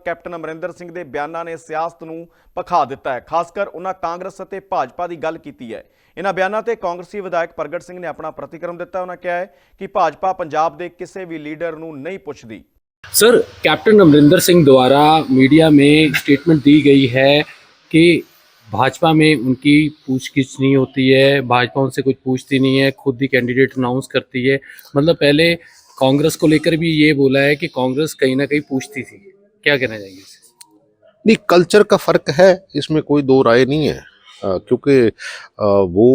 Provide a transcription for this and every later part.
Captain Amarinder Singh ਦੇ ਬਿਆਨਾਂ ਨੇ ਸਿਆਸਤ ਨੂੰ ਭਖਾ ਦਿੱਤਾ ਹੈ। ਖਾਸ ਕਰ ਉਹਨਾਂ ਕਾਂਗਰਸ ਅਤੇ ਭਾਜਪਾ ਦੀ ਗੱਲ ਕੀਤੀ ਹੈ। ਇਹਨਾਂ ਬਿਆਨਾਂ ਤੇ ਕਾਂਗਰਸੀ ਵਿਧਾਇਕ ਪ੍ਰਗਟ ਸਿੰਘ ਨੇ ਆਪਣਾ ਪ੍ਰਤੀਕਰਮ ਦਿੱਤਾ। ਉਹਨਾਂ ਕਿਹਾ ਹੈ ਕਿ ਭਾਜਪਾ ਪੰਜਾਬ ਦੇ ਕਿਸੇ ਵੀ ਲੀਡਰ ਨੂੰ नहीं ਪੁੱਛਦੀ। सर, कैप्टन अमरिंदर सिंह द्वारा मीडिया में स्टेटमेंट दी गई है कि भाजपा में उनकी पूछगिछ नहीं होती है, भाजपा उनसे कुछ पूछती नहीं है, खुद ही कैंडिडेट अनाउंस करती है। मतलब पहले कांग्रेस को लेकर भी ये बोला है कि कांग्रेस कहीं ना कहीं पूछती थी। क्या कहना चाहिए इससे? नहीं, कल्चर का फ़र्क है, इसमें कोई दो राय नहीं है। क्योंकि वो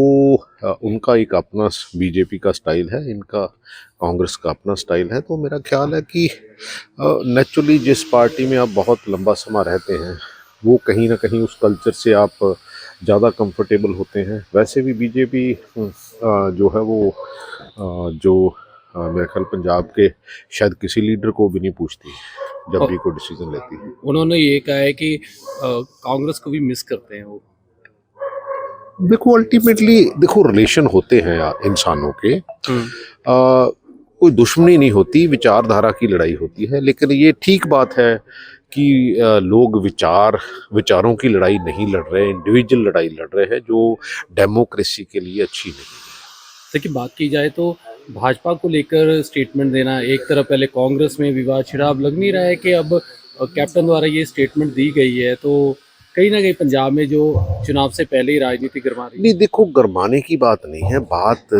उनका एक अपना बीजेपी का स्टाइल है, इनका कांग्रेस का अपना स्टाइल है। तो मेरा ख्याल है कि नेचुरली जिस पार्टी में आप बहुत लंबा समय रहते हैं वो कहीं ना कहीं उस कल्चर से आप ज़्यादा कंफर्टेबल होते हैं। वैसे भी बीजेपी जो है वो जो मेरे ख्याल पंजाब के शायद किसी लीडर को भी नहीं पूछती जब भी कोई डिसीजन लेती है। उन्होंने ये कहा है कि कांग्रेस को भी मिस करते हैं वो। देखो अल्टीमेटली देखो रिलेशन होते हैं इंसानों के, कोई दुश्मनी नहीं होती, विचारधारा की लड़ाई होती है। लेकिन ये ठीक बात है कि लोग विचारों की लड़ाई नहीं लड़ रहे, इंडिविजुअल लड़ाई लड़ रहे हैं जो डेमोक्रेसी के लिए अच्छी नहीं है। देखिए, बात की जाए तो भाजपा को लेकर स्टेटमेंट देना, एक तरफ पहले कांग्रेस में विवाद छिड़ा, अब लग नहीं रहा है कि अब कैप्टन द्वारा ये स्टेटमेंट दी गई है तो कहीं ना कहीं पंजाब में जो चुनाव से पहले ही राजनीति गरमा रही है। नहीं, देखो गरमाने की बात नहीं है, बात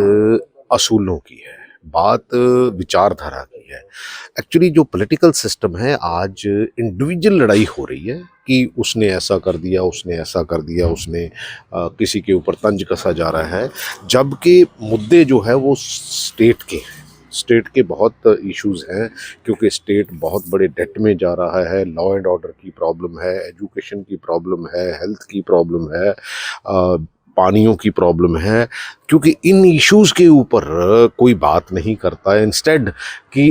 असूलों की है, बात विचारधारा की है। एक्चुअली जो पॉलिटिकल सिस्टम है आज इंडिविजुअल लड़ाई हो रही है कि उसने ऐसा कर दिया, उसने ऐसा कर दिया, उसने किसी के ऊपर तंज कसा जा रहा है, जबकि मुद्दे जो है वो स्टेट के बहुत इश्यूज़ हैं। क्योंकि स्टेट बहुत बड़े डेट में जा रहा है, लॉ एंड ऑर्डर की प्रॉब्लम है, एजुकेशन की प्रॉब्लम है, हेल्थ की प्रॉब्लम है, पानियों की प्रॉब्लम है। क्योंकि इन इश्यूज़ के ऊपर कोई बात नहीं करता है। इंस्टेड कि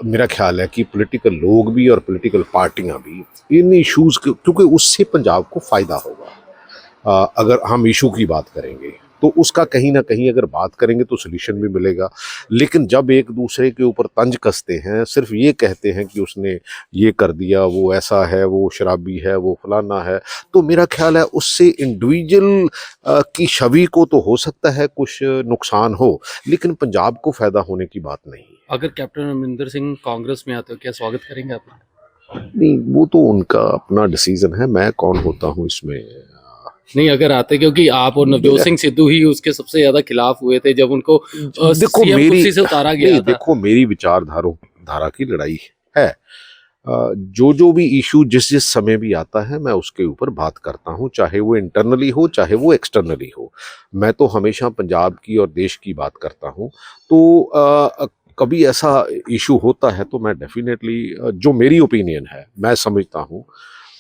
मेरा ख्याल है कि पॉलिटिकल लोग भी और पॉलिटिकल पार्टियां भी इन इश्यूज़ क्योंकि उससे पंजाब को फ़ायदा होगा। अगर हम इशू की बात करेंगे तो उसका कहीं ना कहीं अगर बात करेंगे तो सोल्यूशन भी मिलेगा। लेकिन जब एक दूसरे के ऊपर तंज कसते हैं, सिर्फ ये कहते हैं कि उसने ये कर दिया, वो ऐसा है, वो शराबी है, वो फलाना है, तो मेरा ख्याल है उससे इंडिविजुअल की छवि को तो हो सकता है कुछ नुकसान हो, लेकिन पंजाब को फ़ायदा होने की बात नहीं। अगर कैप्टन अमरिंदर सिंह कांग्रेस में आते हो क्या स्वागत करेंगे आप? नहीं, वो तो उनका अपना डिसीजन है, मैं कौन होता हूँ इसमें। नहीं, अगर आते, क्योंकि आप और नवजोत सिंह सिद्धू ही उसके सबसे ज्यादा खिलाफ हुए थे जब उनको देखो सीएम कुर्सी से उतारा गया था। देखो मेरी विचारधारा की लड़ाई है। जो भी इशू जिस समय भी आता है मैं उसके ऊपर बात करता हूँ, चाहे वो इंटरनली हो चाहे वो एक्सटर्नली हो। मैं तो हमेशा पंजाब की और देश की बात करता हूँ। तो कभी ऐसा इशू होता है तो मैं डेफिनेटली जो मेरी ओपिनियन है मैं समझता हूँ,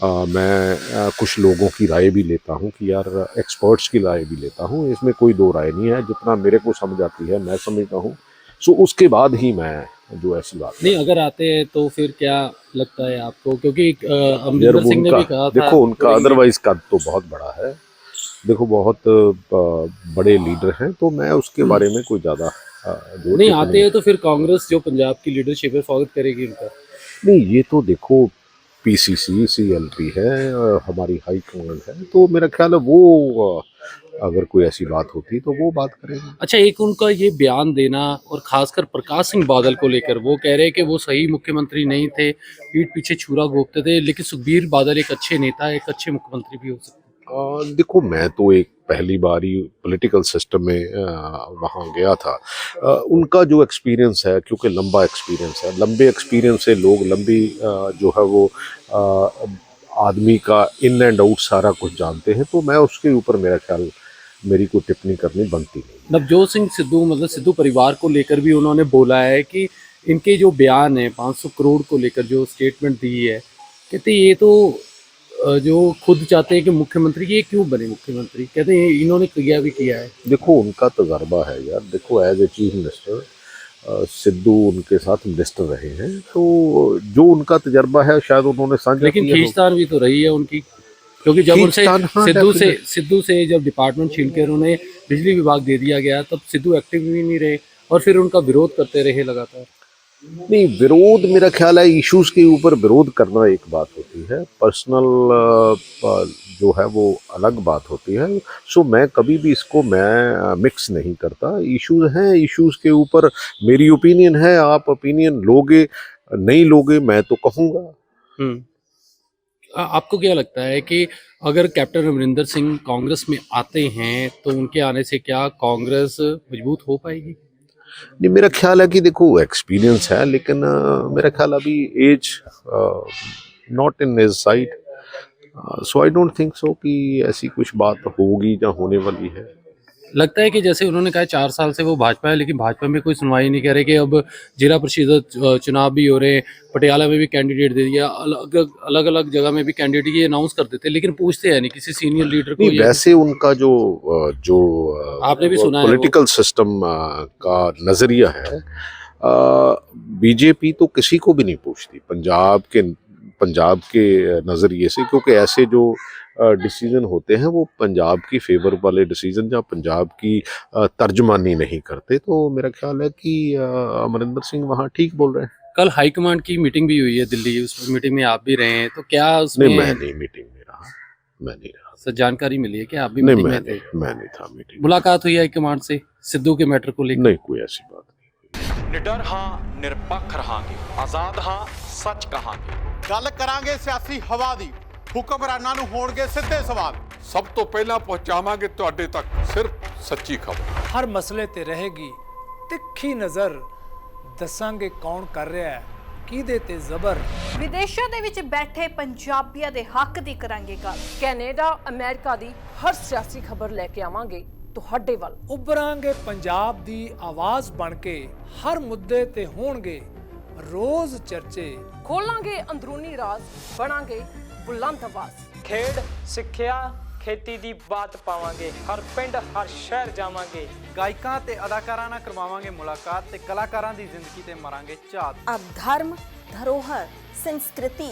मैं कुछ लोगों की राय भी लेता हूँ कि यार एक्सपर्ट्स की राय भी लेता हूँ, इसमें कोई दो राय नहीं है। जितना मेरे को समझ आती है मैं समझता हूँ, सो उसके बाद ही मैं जो ऐसी बात नहीं, अगर आते हैं तो फिर क्या लगता है आपको? क्योंकि अमरिंदर सिंह ने भी कहा था, देखो उनका अदरवाइज कद तो बहुत बड़ा है, देखो बहुत बड़े लीडर हैं, तो मैं उसके बारे में कोई ज़्यादा नहीं। आते हैं तो फिर कांग्रेस जो पंजाब की लीडरशिप है स्वागत करेगी उनका? नहीं, ये तो देखो पीसीसी सीएलपी है, हमारी हाई कमांड है, तो मेरा ख्याल है वो अगर कोई ऐसी बात होती तो वो बात करेंगे। अच्छा, एक उनका ये बयान देना और खासकर प्रकाश सिंह बादल को लेकर वो कह रहे हैं कि वो सही मुख्यमंत्री नहीं थे, पीठ पीछे छुरा घोंपते थे, लेकिन सुखबीर बादल एक अच्छे नेता, एक अच्छे मुख्यमंत्री भी हो सकते हैं। देखो मैं तो एक पहली बार ही पॉलिटिकल सिस्टम में वहाँ गया था। उनका जो एक्सपीरियंस है, क्योंकि लंबा एक्सपीरियंस है, लंबे एक्सपीरियंस से लोग लंबी जो है वो आदमी का इन एंड आउट सारा कुछ जानते हैं, तो मैं उसके ऊपर मेरा ख्याल मेरी कोई टिप्पणी करनी बनती नहीं। नवजोत सिंह सिद्धू, मतलब सिद्धू परिवार को लेकर भी उन्होंने बोला है कि इनके जो बयान है 500 करोड़ को लेकर जो स्टेटमेंट दी है, कहते ये तो जो खुद चाहते हैं कि मुख्यमंत्री, ये क्यों बने मुख्यमंत्री? कहते हैं इन्होंने किया भी किया है। देखो उनका तजर्बा है यार, देखो as a chief minister Sidhu उनके साथ मिनिस्टर रहे हैं, तो जो उनका तजर्बा है शायद उन्होंने साझा लेकिन किया। खींचतान भी तो रही है उनकी, क्योंकि जब उनसे सिद्धू से जब डिपार्टमेंट छीन कर उन्हें बिजली विभाग दे दिया गया तब सिद्धू एक्टिव भी नहीं रहे और फिर उनका विरोध करते रहे लगातार। नहीं, विरोध मेरा ख्याल है इश्यूज के ऊपर विरोध करना एक बात होती है, पर्सनल जो है वो अलग बात होती है। सो मैं कभी भी इसको मैं मिक्स नहीं करता। इश्यूज हैं, इश्यूज के ऊपर मेरी ओपिनियन है, आप ओपिनियन लोगे नहीं लोगे मैं तो कहूँगा। आपको क्या लगता है कि अगर कैप्टन अमरिंदर सिंह कांग्रेस में आते हैं तो उनके आने से क्या कांग्रेस मजबूत हो पाएगी? नहीं, मेरा ख्याल है कि देखो एक्सपीरियंस है, लेकिन मेरा ख्याल अभी as not in his side, so I don't think so कि ऐसी कुछ बात होगी या होने वाली है। लगता है कि जैसे उन्होंने कहा 4 साल से वो भाजपा है, लेकिन भाजपा में कोई सुनवाई नहीं कर रहे कि अब जिला परिषद चुनाव भी हो रहे हैं, पटियाला में भी कैंडिडेट दे दिया, अलग अलग जगह में भी कैंडिडेट ये अनाउंस कर देते हैं, लेकिन पूछते हैं नहीं किसी सीनियर लीडर को। नहीं, वैसे उनका जो आपने भी सुना है पॉलिटिकल सिस्टम का नजरिया है, बीजेपी तो किसी को भी नहीं पूछती पंजाब के नज़रिए से, क्योंकि ऐसे जो डिसीजन होते हैं वो पंजाब की फेवर वाले डिसीजन या पंजाब की तर्जमानी नहीं करते। तो मेरा ख्याल है कि अमरिंदर सिंह वहाँ ठीक बोल रहे हैं। कल हाईकमांड की मीटिंग भी हुई है दिल्ली, उस मीटिंग में आप भी रहे हैं, तो क्या उसमें नहीं, मैं नहीं मीटिंग में रहा, मैं नहीं रहा। सर जानकारी मिली है कि आप भी नहीं, मीटिंग में थे? मैं नहीं था मीटिंग। मुलाकात हुई हाईकमांड से सिद्धू के मैटर को लेकर? नहीं, कोई ऐसी बात नहीं। निडर हाँ, निरपक्ष रहांगे, आजाद हाँ, सच कहांगे। ਗੱਲ ਕਰਾਂਗੇ ਸਿਆਸੀ ਹਵਾ ਦੀ, ਹੁਕਮਰਾਨਾਂ ਨੂੰ ਹੋਣਗੇ ਸਿੱਧੇ ਸਵਾਲ। ਸਭ ਤੋਂ ਪਹਿਲਾਂ ਪਹੁੰਚਾਵਾਂਗੇ ਤੁਹਾਡੇ ਤੱਕ ਸਿਰਫ ਸੱਚੀ ਖਬਰ। ਹਰ ਮਸਲੇ ਤੇ ਰਹੇਗੀ ਤਿੱਖੀ ਨਜ਼ਰ, ਦੱਸਾਂਗੇ ਕੌਣ ਕਰ ਰਿਹਾ ਹੈ ਕਿਹਦੇ ਤੇ ਜ਼ਬਰ। ਵਿਦੇਸ਼ਾਂ ਦੇ ਵਿੱਚ ਬੈਠੇ ਪੰਜਾਬੀਆਂ ਦੇ ਹੱਕ ਦੀ ਕਰਾਂਗੇ ਗੱਲ। ਕੈਨੇਡਾ ਅਮਰੀਕਾ ਦੀ ਹਰ ਸਿਆਸੀ ਖਬਰ ਲੈ ਕੇ ਆਵਾਂਗੇ ਤੁਹਾਡੇ ਵੱਲ। ਉਭਰਾਂਗੇ ਪੰਜਾਬ ਦੀ ਆਵਾਜ਼ ਬਣ ਕੇ, ਹਰ ਮੁੱਦੇ ਤੇ ਹੋਣਗੇ ਰੋਜ਼ ਚਰਚੇ। ਖੋਲਾਂਗੇ ਅੰਦਰੂਨੀ ਰਾਜ਼, ਬਣਾਂਗੇ ਬੁਲੰਦ ਆਵਾਜ਼। ਖੇਡ, ਸਿੱਖਿਆ, ਖੇਤੀ ਦੀ ਬਾਤ ਪਾਵਾਂਗੇ, ਹਰ ਪਿੰਡ ਹਰ ਸ਼ਹਿਰ ਜਾਵਾਂਗੇ। ਗਾਇਕਾਂ ਤੇ ਅਦਾਕਾਰਾਂ ਨਾਲ ਕਰਵਾਵਾਂਗੇ ਮੁਲਾਕਾਤ ਤੇ ਕਲਾਕਾਰਾਂ ਦੀ ਜ਼ਿੰਦਗੀ ਤੇ ਮਾਰਾਂਗੇ ਝਾਤ। अब धर्म, धरोहर, संस्कृति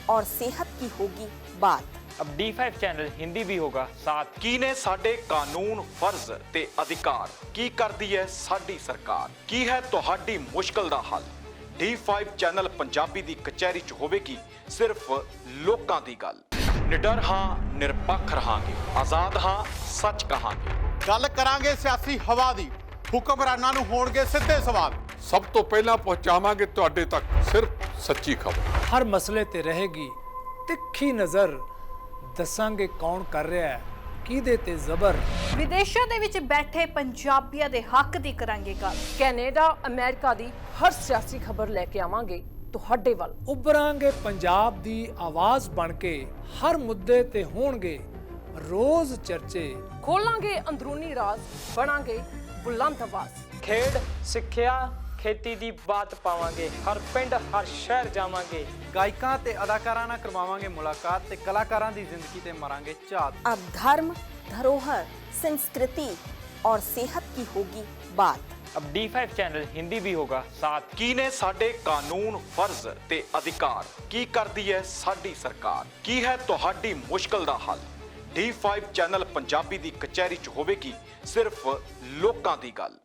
और सेहत की होगी बात। अब D5 चैनल हिंदी भी होगा साथ। ਕੀ ਨੇ ਸਾਡੇ ਕਾਨੂੰਨ, ਫਰਜ਼ ਤੇ ਅਧਿਕਾਰ? ਕੀ ਕਰਦੀ ਹੈ ਸਾਡੀ ਸਰਕਾਰ? ਕੀ ਹੈ ਤੁਹਾਡੀ ਮੁਸ਼ਕਲ ਦਾ ਹੱਲ? D5 ਚੈਨਲ ਪੰਜਾਬੀ ਦੀ ਕਚਹਿਰੀ 'ਚ ਹੋਵੇਗੀ ਸਿਰਫ ਲੋਕਾਂ ਦੀ ਗੱਲ। ਨਿਡਰ ਹਾਂ, ਨਿਰਪੱਖ ਰਹਾਂਗੇ, ਆਜ਼ਾਦ ਹਾਂ, ਸੱਚ ਕਹਾਂਗੇ। ਗੱਲ ਕਰਾਂਗੇ ਸਿਆਸੀ ਹਵਾ ਦੀ, ਹੁਕਮਰਾਨਾਂ ਨੂੰ ਹੋਣਗੇ ਸਿੱਧੇ ਸਵਾਲ। ਸਭ ਤੋਂ ਪਹਿਲਾਂ ਪਹੁੰਚਾਵਾਂਗੇ ਤੁਹਾਡੇ ਤੱਕ ਸਿਰਫ ਸੱਚੀ ਖਬਰ। ਹਰ ਮਸਲੇ ਤੇ ਰਹੇਗੀ ਤਿੱਖੀ ਨਜ਼ਰ, ਦੱਸਾਂਗੇ ਕੌਣ ਕਰ ਰਿਹਾ ਹੈ ਕਿਹਦੇ ਤੇ ਜ਼ਬਰ। ਵਿਦੇਸ਼ਾਂ ਦੇ ਵਿੱਚ ਬੈਠੇ ਪੰਜਾਬੀਆਂ ਦੇ ਹੱਕ ਦੀ ਕਰਾਂਗੇ ਗੱਲ। ਕੈਨੇਡਾ ਅਮਰੀਕਾ ਦੀ ਹਰ ਸਿਆਸੀ ਖਬਰ ਲੈ ਕੇ ਆਵਾਂਗੇ ਤੁਹਾਡੇ ਵੱਲ। ਉਭਰਾਂਗੇ ਪੰਜਾਬ ਦੀ ਆਵਾਜ਼ ਬਣ ਕੇ, ਹਰ ਮੁੱਦੇ ਤੇ ਹੋਣਗੇ ਰੋਜ਼ ਚਰਚੇ। ਖੋਲਾਂਗੇ ਅੰਦਰੂਨੀ ਰਾਜ਼, ਬਣਾਂਗੇ ਬੁਲੰਦ ਆਵਾਜ਼। ਖੇਡ, ਸਿੱਖਿਆ, ਖੇਤੀ ਦੀ ਬਾਤ ਪਾਵਾਂਗੇ, ਹਰ ਪਿੰਡ ਹਰ ਸ਼ਹਿਰ ਜਾਵਾਂਗੇ। ਗਾਇਕਾਂ ਤੇ ਅਦਾਕਾਰਾਂ ਨਾਲ ਕਰਵਾਵਾਂਗੇ ਮੁਲਾਕਾਤ ਤੇ ਕਲਾਕਾਰਾਂ ਦੀ ਜ਼ਿੰਦਗੀ ਤੇ ਮਾਰਾਂਗੇ ਝਾਤ। अब धर्म, धरोहर, संस्कृति और सेहत की होगी बात। अब D5 चैनल हिंदी भी होगा साथ। ਕੀ ਨੇ ਸਾਡੇ ਕਾਨੂੰਨ, ਫਰਜ਼ ਤੇ ਅਧਿਕਾਰ? ਕੀ ਕਰਦੀ ਹੈ ਸਾਡੀ ਸਰਕਾਰ? ਕੀ ਹੈ ਤੁਹਾਡੀ ਮੁਸ਼ਕਲ ਦਾ ਹੱਲ? D5 ਚੈਨਲ ਪੰਜਾਬੀ ਦੀ ਕਚਹਿਰੀ 'ਚ ਹੋਵੇਗੀ ਸਿਰਫ ਲੋਕਾਂ ਦੀ ਗੱਲ।